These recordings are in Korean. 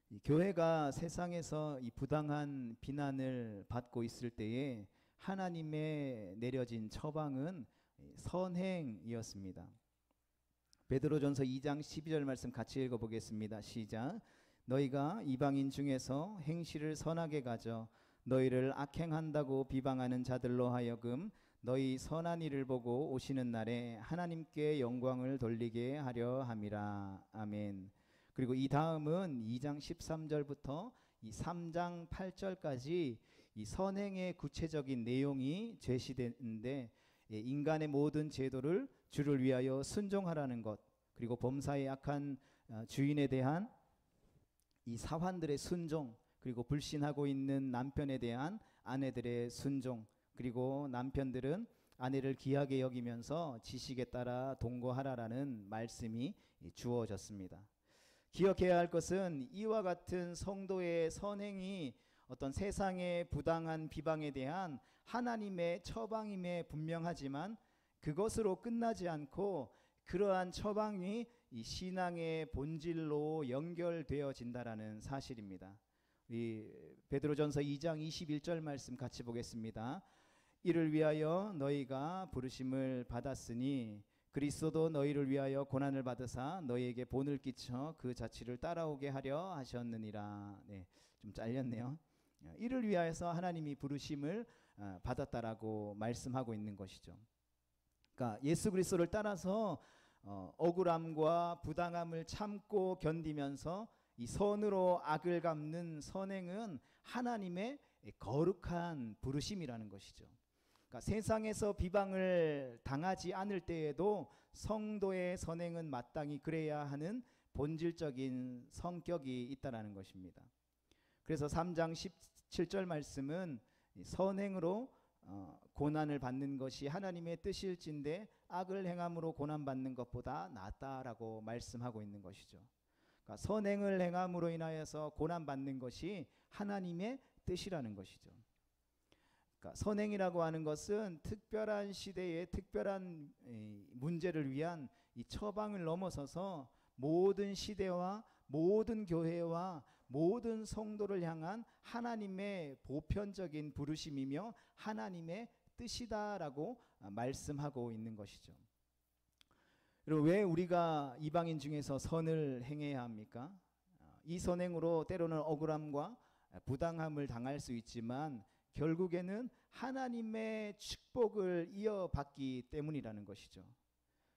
이 교회가 세상에서 이 부당한 비난을 받고 있을 때에 하나님의 내려진 처방은 선행이었습니다. 베드로전서 2장 12절 말씀 같이 읽어보겠습니다. 시작. 너희가 이방인 중에서 행실을 선하게 가져 너희를 악행한다고 비방하는 자들로 하여금 너희 선한 일을 보고 오시는 날에 하나님께 영광을 돌리게 하려 함이라. 아멘. 그리고 이 다음은 2장 13절부터 이 3장 8절까지 이 선행의 구체적인 내용이 제시되는데, 인간의 모든 제도를 주를 위하여 순종하라는 것, 그리고 범사에 악한 주인에 대한 이 사환들의 순종, 그리고 불신하고 있는 남편에 대한 아내들의 순종, 그리고 남편들은 아내를 귀하게 여기면서 지식에 따라 동거하라라는 말씀이 주어졌습니다. 기억해야 할 것은 이와 같은 성도의 선행이 어떤 세상의 부당한 비방에 대한 하나님의 처방임에 분명하지만 그것으로 끝나지 않고 그러한 처방이 이 신앙의 본질로 연결되어진다라는 사실입니다. 이 베드로전서 2장 21절 말씀 같이 보겠습니다. 이를 위하여 너희가 부르심을 받았으니 그리스도도 너희를 위하여 고난을 받으사 너희에게 본을 끼쳐 그 자취를 따라오게 하려 하셨느니라. 네, 좀 잘렸네요. 이를 위하여서 하나님이 부르심을 받았다라고 말씀하고 있는 것이죠. 그러니까 예수 그리스도를 따라서 억울함과 부당함을 참고 견디면서 이 선으로 악을 갚는 선행은 하나님의 거룩한 부르심이라는 것이죠. 그러니까 세상에서 비방을 당하지 않을 때에도 성도의 선행은 마땅히 그래야 하는 본질적인 성격이 있다는 것입니다. 그래서 3장 17절 말씀은 선행으로 고난을 받는 것이 하나님의 뜻일진데 악을 행함으로 고난받는 것보다 낫다라고 말씀하고 있는 것이죠. 그러니까 선행을 행함으로 인하여서 고난받는 것이 하나님의 뜻이라는 것이죠. 그러니까 선행이라고 하는 것은 특별한 시대에 특별한 문제를 위한 이 처방을 넘어서서 모든 시대와 모든 교회와 모든 성도를 향한 하나님의 보편적인 부르심이며 하나님의 뜻이다라고 말씀하고 있는 것이죠. 그리고 왜 우리가 이방인 중에서 선을 행해야 합니까? 이 선행으로 때로는 억울함과 부당함을 당할 수 있지만 결국에는 하나님의 축복을 이어받기 때문이라는 것이죠.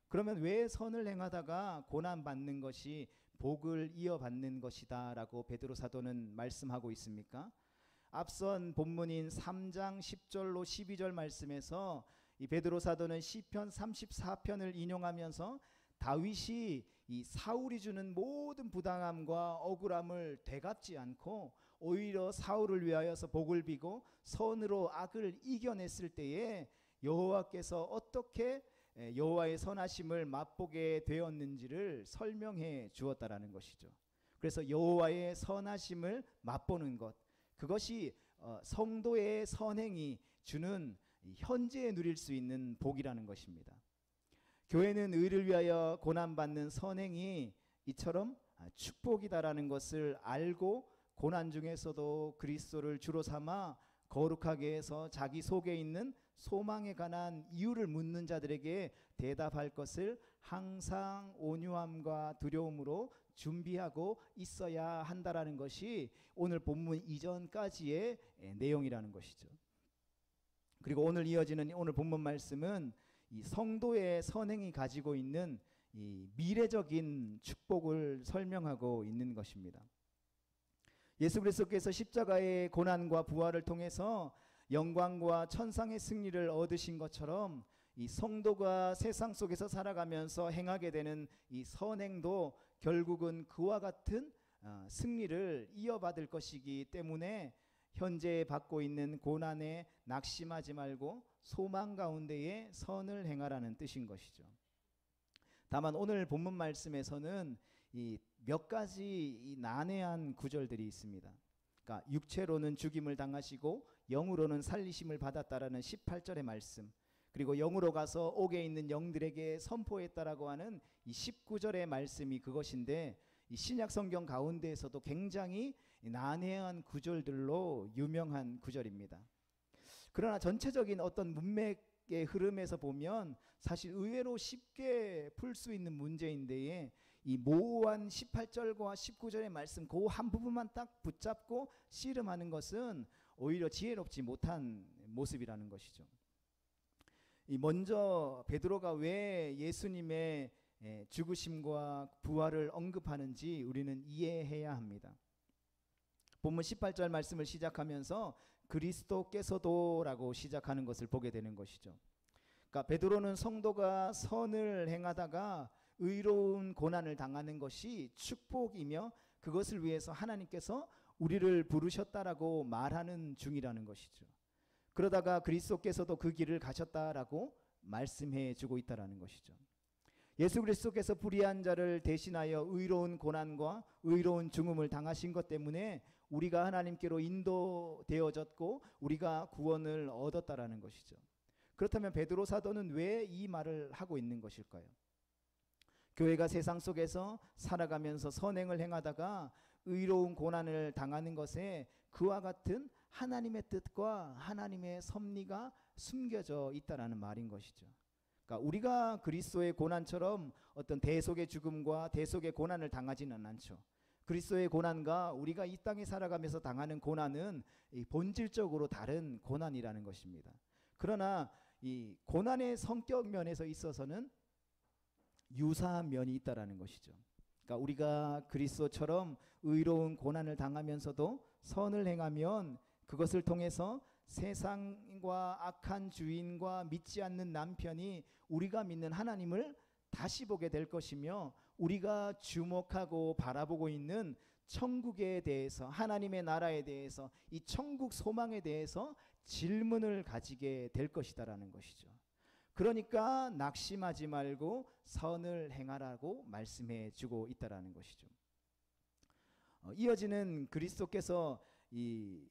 그러면 왜 선을 행하다가 고난받는 것이 복을 이어받는 것이다 라고 베드로 사도는 말씀하고 있습니까? 앞선 본문인 3장 10절로 12절 말씀에서 이 베드로 사도는 시편 34편을 인용하면서 다윗이 이 사울이 주는 모든 부당함과 억울함을 되갚지 않고 오히려 사울을 위하여서 복을 비고 선으로 악을 이겨냈을 때에 여호와께서 어떻게 여호와의 선하심을 맛보게 되었는지를 설명해 주었다라는 것이죠. 그래서 여호와의 선하심을 맛보는 것, 그것이 성도의 선행이 주는 현재에 누릴 수 있는 복이라는 것입니다. 교회는 의를 위하여 고난받는 선행이 이처럼 축복이다라는 것을 알고 고난 중에서도 그리스도를 주로 삼아 거룩하게 해서 자기 속에 있는 소망에 관한 이유를 묻는 자들에게 대답할 것을 항상 온유함과 두려움으로 준비하고 있어야 한다라는 것이 오늘 본문 이전까지의 내용이라는 것이죠. 그리고 오늘 이어지는 오늘 본문 말씀은 이 성도의 선행이 가지고 있는 이 미래적인 축복을 설명하고 있는 것입니다. 예수 그리스도께서 십자가의 고난과 부활을 통해서 영광과 천상의 승리를 얻으신 것처럼 이 성도가 세상 속에서 살아가면서 행하게 되는 이 선행도 결국은 그와 같은 승리를 이어받을 것이기 때문에 현재 받고 있는 고난에 낙심하지 말고 소망 가운데에 선을 행하라는 뜻인 것이죠. 다만 오늘 본문 말씀에서는 이 몇 가지 이 난해한 구절들이 있습니다. 그러니까 육체로는 죽임을 당하시고 영으로는 살리심을 받았다라는 18절의 말씀, 그리고 영으로 가서 옥에 있는 영들에게 선포했다라고 하는 이 19절의 말씀이 그것인데, 이 신약 성경 가운데에서도 굉장히 난해한 구절들로 유명한 구절입니다. 그러나 전체적인 어떤 문맥의 흐름에서 보면 사실 의외로 쉽게 풀 수 있는 문제인데 이 모호한 18절과 19절의 말씀 그 한 부분만 딱 붙잡고 씨름하는 것은 오히려 지혜롭지 못한 모습이라는 것이죠. 이 먼저 베드로가 왜 예수님의 죽으심과 부활을 언급하는지 우리는 이해해야 합니다. 본문 18절 말씀을 시작하면서 그리스도께서도라고 시작하는 것을 보게 되는 것이죠. 그러니까 베드로는 성도가 선을 행하다가 의로운 고난을 당하는 것이 축복이며 그것을 위해서 하나님께서 우리를 부르셨다라고 말하는 중이라는 것이죠. 그러다가 그리스도께서도 그 길을 가셨다라고 말씀해 주고 있다라는 것이죠. 예수 그리스도께서 불의한 자를 대신하여 의로운 고난과 의로운 죽음을 당하신 것 때문에 우리가 하나님께로 인도되어졌고 우리가 구원을 얻었다라는 것이죠. 그렇다면 베드로 사도는 왜 이 말을 하고 있는 것일까요? 교회가 세상 속에서 살아가면서 선행을 행하다가 의로운 고난을 당하는 것에 그와 같은 하나님의 뜻과 하나님의 섭리가 숨겨져 있다라는 말인 것이죠. 그러니까 우리가 그리스도의 고난처럼 어떤 대속의 죽음과 대속의 고난을 당하지는 않죠. 그리스도의 고난과 우리가 이 땅에 살아가면서 당하는 고난은 본질적으로 다른 고난이라는 것입니다. 그러나 이 고난의 성격 면에서 있어서는 유사한 면이 있다라는 것이죠. 그러니까 우리가 그리스도처럼 의로운 고난을 당하면서도 선을 행하면 그것을 통해서 세상과 악한 주인과 믿지 않는 남편이 우리가 믿는 하나님을 다시 보게 될 것이며 우리가 주목하고 바라보고 있는 천국에 대해서 하나님의 나라에 대해서 이 천국 소망에 대해서 질문을 가지게 될 것이다라는 것이죠. 그러니까 낙심하지 말고 선을 행하라고 말씀해 주고 있다라는 것이죠. 이어지는 그리스도께서 이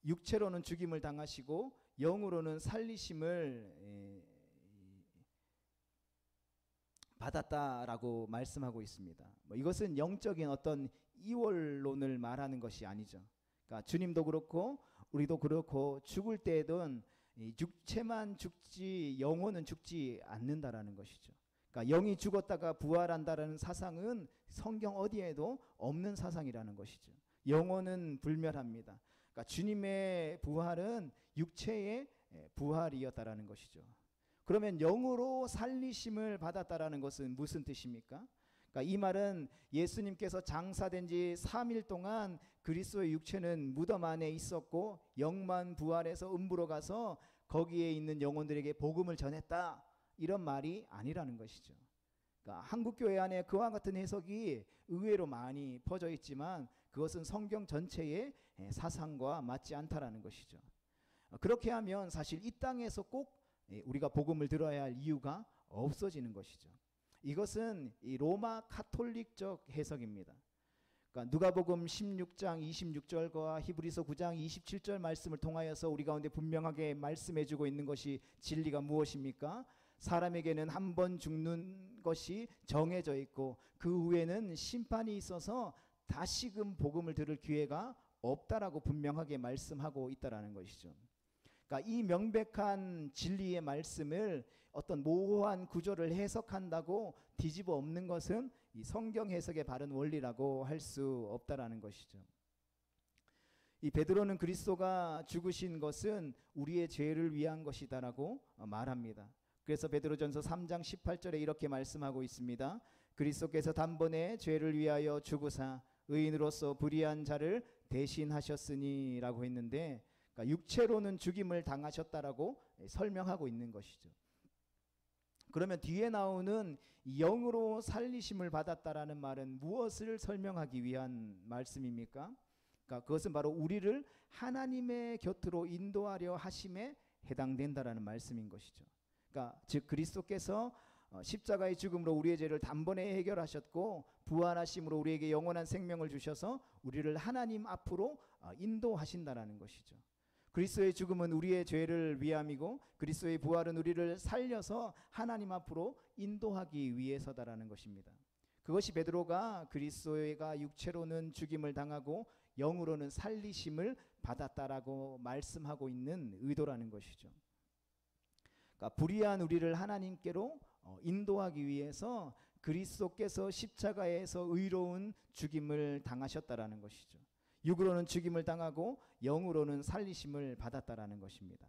육체로는 죽임을 당하시고 영으로는 살리심을 받았다라고 말씀하고 있습니다. 이것은 영적인 어떤 이원론을 말하는 것이 아니죠. 그러니까 주님도 그렇고 우리도 그렇고 죽을 때에는 육체만 죽지 영혼은 죽지 않는다라는 것이죠. 그러니까 영이 죽었다가 부활한다라는 사상은 성경 어디에도 없는 사상이라는 것이죠. 영혼은 불멸합니다. 그러니까 주님의 부활은 육체의 부활이었다라는 것이죠. 그러면 영으로 살리심을 받았다라는 것은 무슨 뜻입니까? 그러니까 이 말은 예수님께서 장사된 지 3일 동안 그리스도의 육체는 무덤 안에 있었고 영만 부활해서 음부로 가서 거기에 있는 영혼들에게 복음을 전했다, 이런 말이 아니라는 것이죠. 그러니까 한국교회 안에 그와 같은 해석이 의외로 많이 퍼져 있지만 그것은 성경 전체의 사상과 맞지 않다라는 것이죠. 그렇게 하면 사실 이 땅에서 꼭 우리가 복음을 들어야 할 이유가 없어지는 것이죠. 이것은 이 로마 카톨릭적 해석입니다. 그러니까 누가복음 16장 26절과 히브리서 9장 27절 말씀을 통하여서 우리 가운데 분명하게 말씀해 주고 있는 것이 진리가 무엇입니까? 사람에게는 한 번 죽는 것이 정해져 있고 그 후에는 심판이 있어서 다시금 복음을 들을 기회가 없다라고 분명하게 말씀하고 있다라는 것이죠. 그러니까 이 명백한 진리의 말씀을 어떤 모호한 구조를 해석한다고 뒤집어 엎는 것은 이 성경 해석의 바른 원리라고 할 수 없다라는 것이죠. 이 베드로는 그리스도가 죽으신 것은 우리의 죄를 위한 것이다라고 말합니다. 그래서 베드로전서 3장 18절에 이렇게 말씀하고 있습니다. 그리스도께서 단번에 죄를 위하여 죽으사 의인으로서 불의한 자를 대신하셨으니 라고 했는데, 그러니까 육체로는 죽임을 당하셨다라고 설명하고 있는 것이죠. 그러면 뒤에 나오는 영으로 살리심을 받았다라는 말은 무엇을 설명하기 위한 말씀입니까? 그러니까 그것은 바로 우리를 하나님의 곁으로 인도하려 하심에 해당된다라는 말씀인 것이죠. 그러니까 즉 그리스도께서 십자가의 죽음으로 우리의 죄를 단번에 해결하셨고 부활하심으로 우리에게 영원한 생명을 주셔서 우리를 하나님 앞으로 인도하신다라는 것이죠. 그리스도의 죽음은 우리의 죄를 위함이고 그리스도의 부활은 우리를 살려서 하나님 앞으로 인도하기 위해서다라는 것입니다. 그것이 베드로가 그리스도가 육체로는 죽임을 당하고 영으로는 살리심을 받았다라고 말씀하고 있는 의도라는 것이죠. 그러니까 불의한 우리를 하나님께로 인도하기 위해서 그리스도께서 십자가에서 의로운 죽임을 당하셨다라는 것이죠. 육으로는 죽임을 당하고 영으로는 살리심을 받았다라는 것입니다.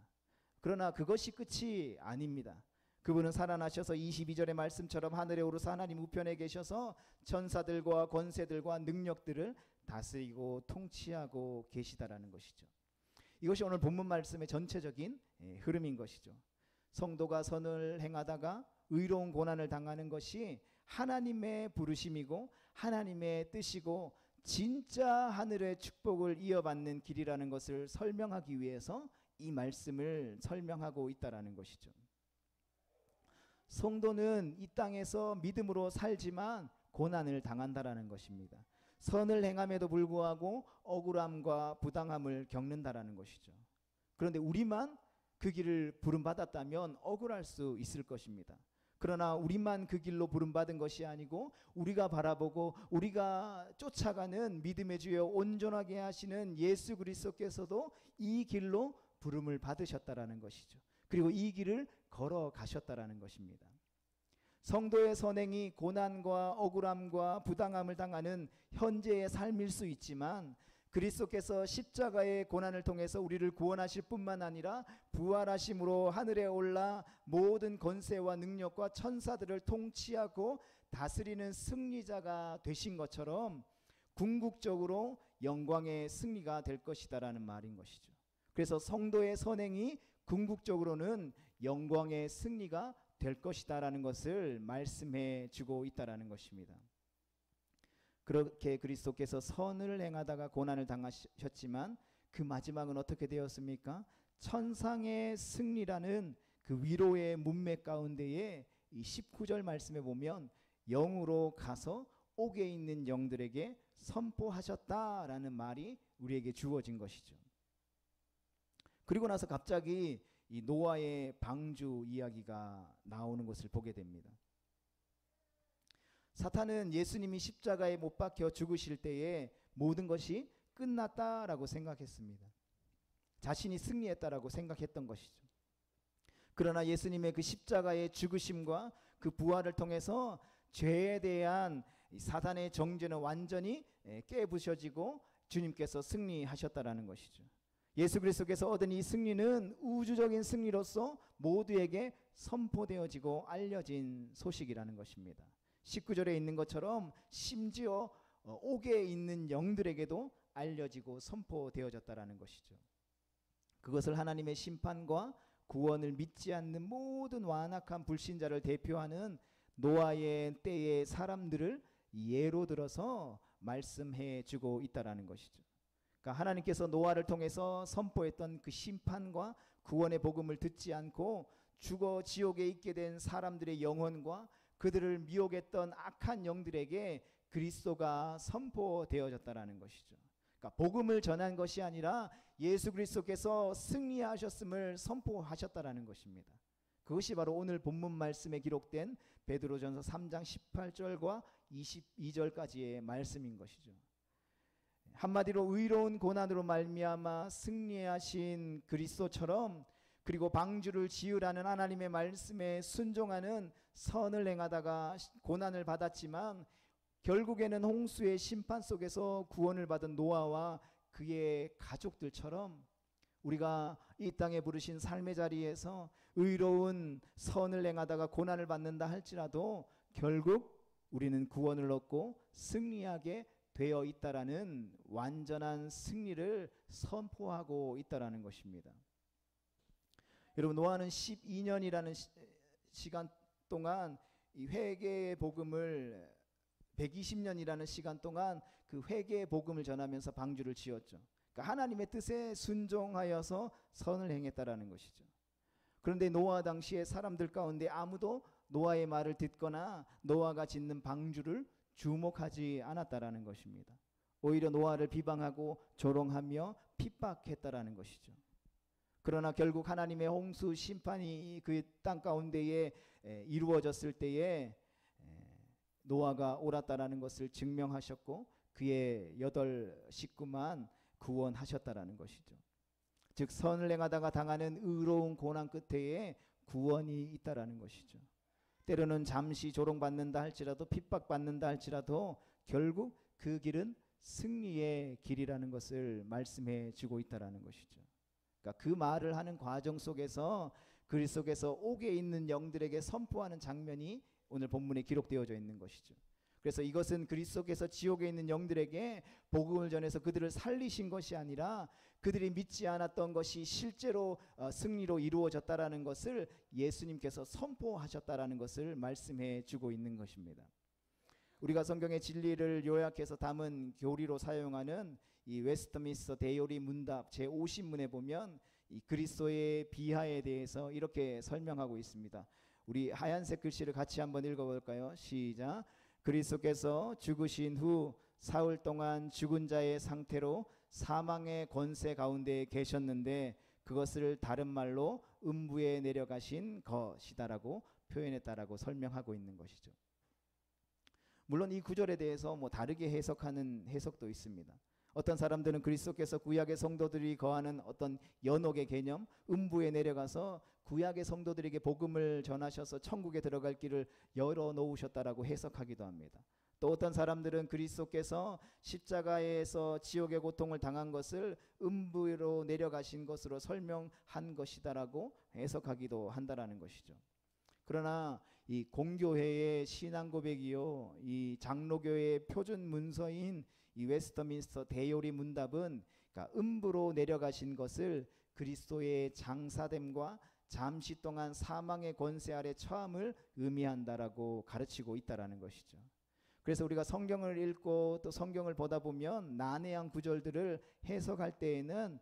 그러나 그것이 끝이 아닙니다. 그분은 살아나셔서 22절의 말씀처럼 하늘에 오르사 하나님 우편에 계셔서 천사들과 권세들과 능력들을 다스리고 통치하고 계시다라는 것이죠. 이것이 오늘 본문 말씀의 전체적인 흐름인 것이죠. 성도가 선을 행하다가 의로운 고난을 당하는 것이 하나님의 부르심이고 하나님의 뜻이고 진짜 하늘의 축복을 이어받는 길이라는 것을 설명하기 위해서 이 말씀을 설명하고 있다라는 것이죠. 성도는 이 땅에서 믿음으로 살지만 고난을 당한다라는 것입니다. 선을 행함에도 불구하고 억울함과 부당함을 겪는다라는 것이죠. 그런데 우리만 그 길을 부름받았다면 억울할 수 있을 것입니다. 그러나 우리만 그 길로 부름받은 것이 아니고 우리가 바라보고 우리가 쫓아가는 믿음의 주여 온전하게 하시는 예수 그리스도께서도 이 길로 부름을 받으셨다라는 것이죠. 그리고 이 길을 걸어가셨다라는 것입니다. 성도의 선행이 고난과 억울함과 부당함을 당하는 현재의 삶일 수 있지만 그리스도께서 십자가의 고난을 통해서 우리를 구원하실 뿐만 아니라 부활하심으로 하늘에 올라 모든 권세와 능력과 천사들을 통치하고 다스리는 승리자가 되신 것처럼 궁극적으로 영광의 승리가 될 것이다라는 말인 것이죠. 그래서 성도의 선행이 궁극적으로는 영광의 승리가 될 것이다라는 것을 말씀해 주고 있다라는 것입니다. 그렇게 그리스도께서 선을 행하다가 고난을 당하셨지만 그 마지막은 어떻게 되었습니까? 천상의 승리라는 그 위로의 문맥 가운데에 이 19절 말씀에 보면 영으로 가서 옥에 있는 영들에게 선포하셨다라는 말이 우리에게 주어진 것이죠. 그리고 나서 갑자기 이 노아의 방주 이야기가 나오는 것을 보게 됩니다. 사탄은 예수님이 십자가에 못 박혀 죽으실 때에 모든 것이 끝났다라고 생각했습니다. 자신이 승리했다라고 생각했던 것이죠. 그러나 예수님의 그 십자가의 죽으심과 그 부활을 통해서 죄에 대한 사탄의 정죄는 완전히 깨부셔지고 주님께서 승리하셨다라는 것이죠. 예수 그리스도께서 얻은 이 승리는 우주적인 승리로서 모두에게 선포되어지고 알려진 소식이라는 것입니다. 19절에 있는 것처럼 심지어 옥에 있는 영들에게도 알려지고 선포되어졌다라는 것이죠. 그것을 하나님의 심판과 구원을 믿지 않는 모든 완악한 불신자를 대표하는 노아의 때의 사람들을 예로 들어서 말씀해 주고 있다라는 것이죠. 그러니까 하나님께서 노아를 통해서 선포했던 그 심판과 구원의 복음을 듣지 않고 죽어 지옥에 있게 된 사람들의 영혼과 그들을 미혹했던 악한 영들에게 그리스도가 선포되어졌다라는 것이죠. 그러니까 복음을 전한 것이 아니라 예수 그리스도께서 승리하셨음을 선포하셨다라는 것입니다. 그것이 바로 오늘 본문 말씀에 기록된 베드로전서 3장 18절과 22절까지의 말씀인 것이죠. 한마디로 의로운 고난으로 말미암아 승리하신 그리스도처럼 그리고 방주를 지으라는 하나님의 말씀에 순종하는 선을 행하다가 고난을 받았지만 결국에는 홍수의 심판 속에서 구원을 받은 노아와 그의 가족들처럼 우리가 이 땅에 부르신 삶의 자리에서 의로운 선을 행하다가 고난을 받는다 할지라도 결국 우리는 구원을 얻고 승리하게 되어 있다라는 완전한 승리를 선포하고 있다라는 것입니다. 여러분, 노아는 12년이라는 시간 동안 이 회개의 복음을 120년이라는 시간 동안 그 회개의 복음을 전하면서 방주를 지었죠. 그러니까 하나님의 뜻에 순종하여서 선을 행했다라는 것이죠. 그런데 노아 당시에 사람들 가운데 아무도 노아의 말을 듣거나 노아가 짓는 방주를 주목하지 않았다라는 것입니다. 오히려 노아를 비방하고 조롱하며 핍박했다라는 것이죠. 그러나 결국 하나님의 홍수 심판이 그 땅 가운데에 이루어졌을 때에 노아가 옳았다라는 것을 증명하셨고 그의 8 식구만 구원하셨다라는 것이죠. 즉 선을 행하다가 당하는 의로운 고난 끝에 구원이 있다라는 것이죠. 때로는 잠시 조롱받는다 할지라도 핍박받는다 할지라도 결국 그 길은 승리의 길이라는 것을 말씀해 주고 있다라는 것이죠. 그러니까 그 말을 하는 과정 속에서 그리스도께서 옥에 있는 영들에게 선포하는 장면이 오늘 본문에 기록되어져 있는 것이죠. 그래서 이것은 그리스도께서 지옥에 있는 영들에게 복음을 전해서 그들을 살리신 것이 아니라 그들이 믿지 않았던 것이 실제로 승리로 이루어졌다라는 것을 예수님께서 선포하셨다라는 것을 말씀해 주고 있는 것입니다. 우리가 성경의 진리를 요약해서 담은 교리로 사용하는 이 웨스트민스터 대요리 문답 제50문에 보면 이 그리스도의 비하에 대해서 이렇게 설명하고 있습니다. 우리 하얀색 글씨를 같이 한번 읽어볼까요? 시작. 그리스도께서 죽으신 후 사흘 동안 죽은 자의 상태로 사망의 권세 가운데 계셨는데 그것을 다른 말로 음부에 내려가신 것이다라고 표현했다라고 설명하고 있는 것이죠. 물론 이 구절에 대해서 다르게 해석하는 해석도 있습니다. 어떤 사람들은 그리스도께서 구약의 성도들이 거하는 어떤 연옥의 개념, 음부에 내려가서 구약의 성도들에게 복음을 전하셔서 천국에 들어갈 길을 열어 놓으셨다라고 해석하기도 합니다. 또 어떤 사람들은 그리스도께서 십자가에서 지옥의 고통을 당한 것을 음부로 내려가신 것으로 설명한 것이다라고 해석하기도 한다라는 것이죠. 그러나 이 공교회의 신앙 고백이요, 이 장로교회의 표준 문서인 이 웨스트민스터 대요리 문답은 그러니까 음부로 내려가신 것을 그리스도의 장사됨과 잠시 동안 사망의 권세 아래 처함을 의미한다라고 가르치고 있다라는 것이죠. 그래서 우리가 성경을 읽고 또 성경을 보다 보면 난해한 구절들을 해석할 때에는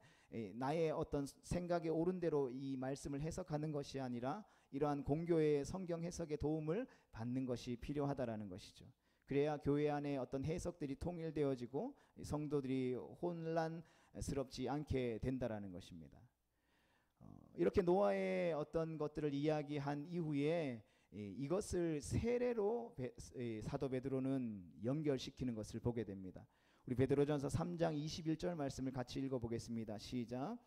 나의 어떤 생각에 옳은 대로 이 말씀을 해석하는 것이 아니라 이러한 공교회의 성경 해석의 도움을 받는 것이 필요하다라는 것이죠. 그래야 교회 안에 어떤 해석들이 통일되어지고 성도들이 혼란스럽지 않게 된다라는 것입니다. 이렇게 노아의 어떤 것들을 이야기한 이후에 이것을 세례로 사도 베드로는 연결시키는 것을 보게 됩니다. 우리 베드로전서 3장 21절 말씀을 같이 읽어보겠습니다. 시작.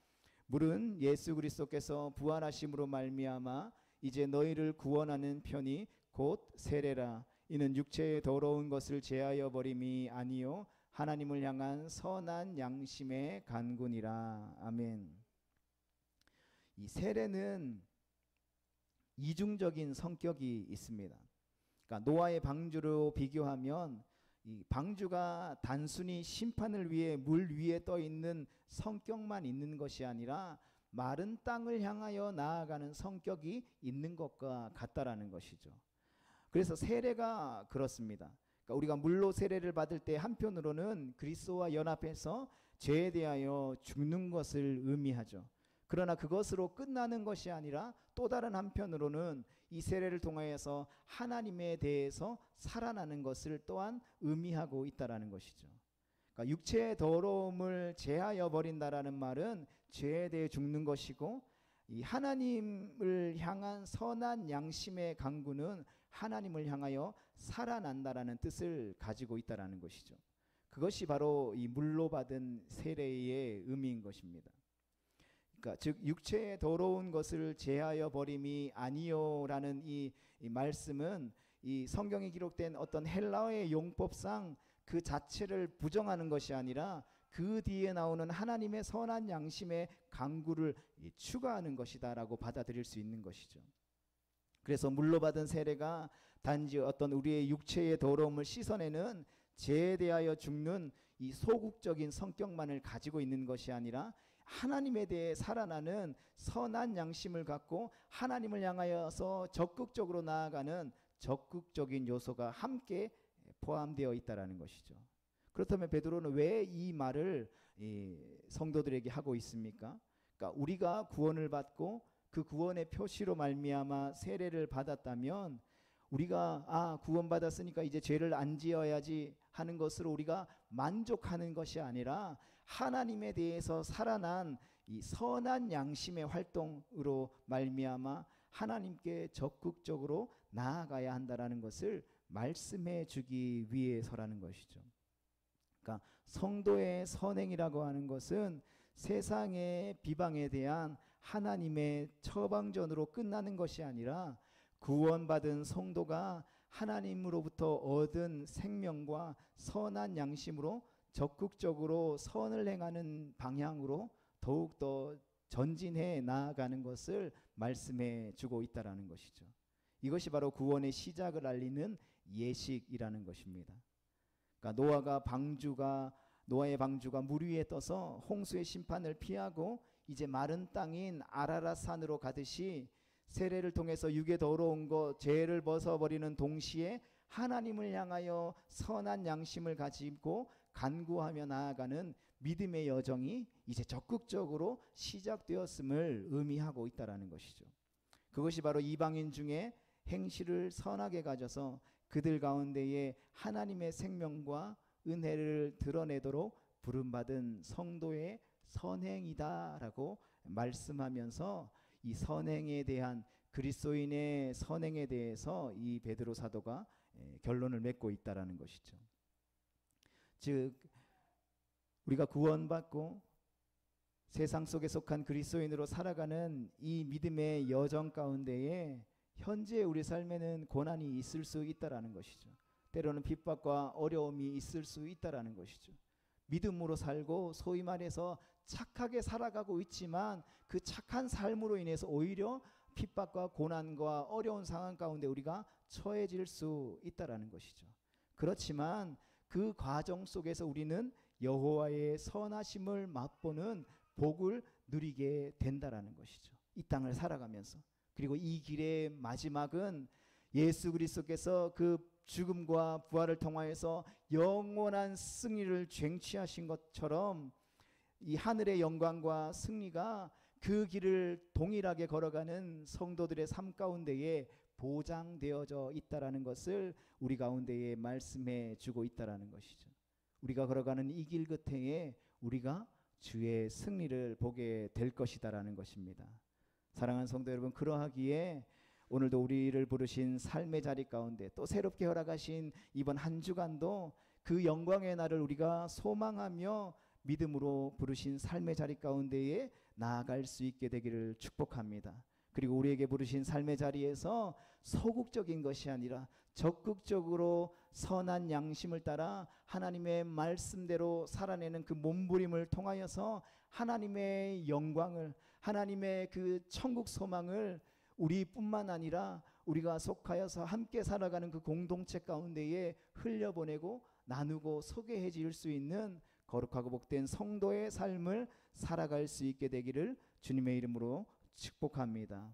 물은 예수 그리스도께서 부활하심으로 말미암아 이제 너희를 구원하는 편이 곧 세례라. 이는 육체의 더러운 것을 제하여 버림이 아니요 하나님을 향한 선한 양심의 간군이라. 아멘. 이 세례는 이중적인 성격이 있습니다. 그러니까 노아의 방주로 비교하면 이 방주가 단순히 심판을 위해 물 위에 떠 있는 성격만 있는 것이 아니라 마른 땅을 향하여 나아가는 성격이 있는 것과 같다라는 것이죠. 그래서 세례가 그렇습니다. 그러니까 우리가 물로 세례를 받을 때 한편으로는 그리스도와 연합해서 죄에 대하여 죽는 것을 의미하죠. 그러나 그것으로 끝나는 것이 아니라 또 다른 한편으로는 이 세례를 통하여서 하나님에 대해서 살아나는 것을 또한 의미하고 있다라는 것이죠. 그러니까 육체의 더러움을 제하여 버린다라는 말은 죄에 대해 죽는 것이고, 이 하나님을 향한 선한 양심의 강구는 하나님을 향하여 살아난다라는 뜻을 가지고 있다라는 것이죠. 그것이 바로 이 물로 받은 세례의 의미인 것입니다. 그러니까 즉 육체의 더러운 것을 제하여 버림이 아니요라는 이 말씀은 이 성경에 기록된 어떤 헬라어의 용법상 그 자체를 부정하는 것이 아니라 그 뒤에 나오는 하나님의 선한 양심의 강구를 추가하는 것이다라고 받아들일 수 있는 것이죠. 그래서 물로 받은 세례가 단지 어떤 우리의 육체의 더러움을 씻어내는 죄에 대하여 죽는 이 소극적인 성격만을 가지고 있는 것이 아니라 하나님에 대해 살아나는 선한 양심을 갖고 하나님을 향하여서 적극적으로 나아가는 적극적인 요소가 함께 포함되어 있다라는 것이죠. 그렇다면 베드로는 왜 이 말을 성도들에게 하고 있습니까? 그러니까 우리가 구원을 받고 그 구원의 표시로 말미암아 세례를 받았다면 우리가 구원받았으니까 이제 죄를 안 지어야지 하는 것으로 우리가 만족하는 것이 아니라 하나님에 대해서 살아난 이 선한 양심의 활동으로 말미암아 하나님께 적극적으로 나아가야 한다라는 것을 말씀해 주기 위해서라는 것이죠. 그러니까 성도의 선행이라고 하는 것은 세상의 비방에 대한 하나님의 처방전으로 끝나는 것이 아니라 구원받은 성도가 하나님으로부터 얻은 생명과 선한 양심으로 적극적으로 선을 행하는 방향으로 더욱더 전진해 나아가는 것을 말씀해 주고 있다라는 것이죠. 이것이 바로 구원의 시작을 알리는 예식이라는 것입니다. 그러니까 노아의 방주가 물 위에 떠서 홍수의 심판을 피하고 이제 마른 땅인 아라랏 산으로 가듯이 세례를 통해서 육의 더러운 것, 죄를 벗어버리는 동시에 하나님을 향하여 선한 양심을 가지고 간구하며 나아가는 믿음의 여정이 이제 적극적으로 시작되었음을 의미하고 있다라는 것이죠. 그것이 바로 이방인 중에 행실을 선하게 가져서 그들 가운데에 하나님의 생명과 은혜를 드러내도록 부름받은 성도의 선행이다라고 말씀하면서 이 선행에 대한 그리스도인의 선행에 대해서 이 베드로 사도가 결론을 맺고 있다라는 것이죠. 즉 우리가 구원받고 세상 속에 속한 그리스도인으로 살아가는 이 믿음의 여정 가운데에 현재 우리 삶에는 고난이 있을 수 있다라는 것이죠. 때로는 핍박과 어려움이 있을 수 있다라는 것이죠. 믿음으로 살고 소위 말해서 착하게 살아가고 있지만 그 착한 삶으로 인해서 오히려 핍박과 고난과 어려운 상황 가운데 우리가 처해질 수 있다라는 것이죠. 그렇지만 그 과정 속에서 우리는 여호와의 선하심을 맛보는 복을 누리게 된다라는 것이죠. 이 땅을 살아가면서. 그리고 이 길의 마지막은 예수 그리스도께서 그 죽음과 부활을 통하여서 영원한 승리를 쟁취하신 것처럼 이 하늘의 영광과 승리가 그 길을 동일하게 걸어가는 성도들의 삶 가운데에 보장되어져 있다라는 것을 우리 가운데에 말씀해 주고 있다라는 것이죠. 우리가 걸어가는 이 길 끝에 우리가 주의 승리를 보게 될 것이다라는 것입니다. 사랑하는 성도 여러분, 그러하기에 오늘도 우리를 부르신 삶의 자리 가운데 또 새롭게 허락하신 이번 한 주간도 그 영광의 날을 우리가 소망하며 믿음으로 부르신 삶의 자리 가운데에 나아갈 수 있게 되기를 축복합니다. 그리고 우리에게 부르신 삶의 자리에서 소극적인 것이 아니라 적극적으로 선한 양심을 따라 하나님의 말씀대로 살아내는 그 몸부림을 통하여서 하나님의 영광을, 하나님의 그 천국 소망을 우리뿐만 아니라 우리가 속하여서 함께 살아가는 그 공동체 가운데에 흘려보내고 나누고 소개해 줄 수 있는 거룩하고 복된 성도의 삶을 살아갈 수 있게 되기를 주님의 이름으로 축복합니다.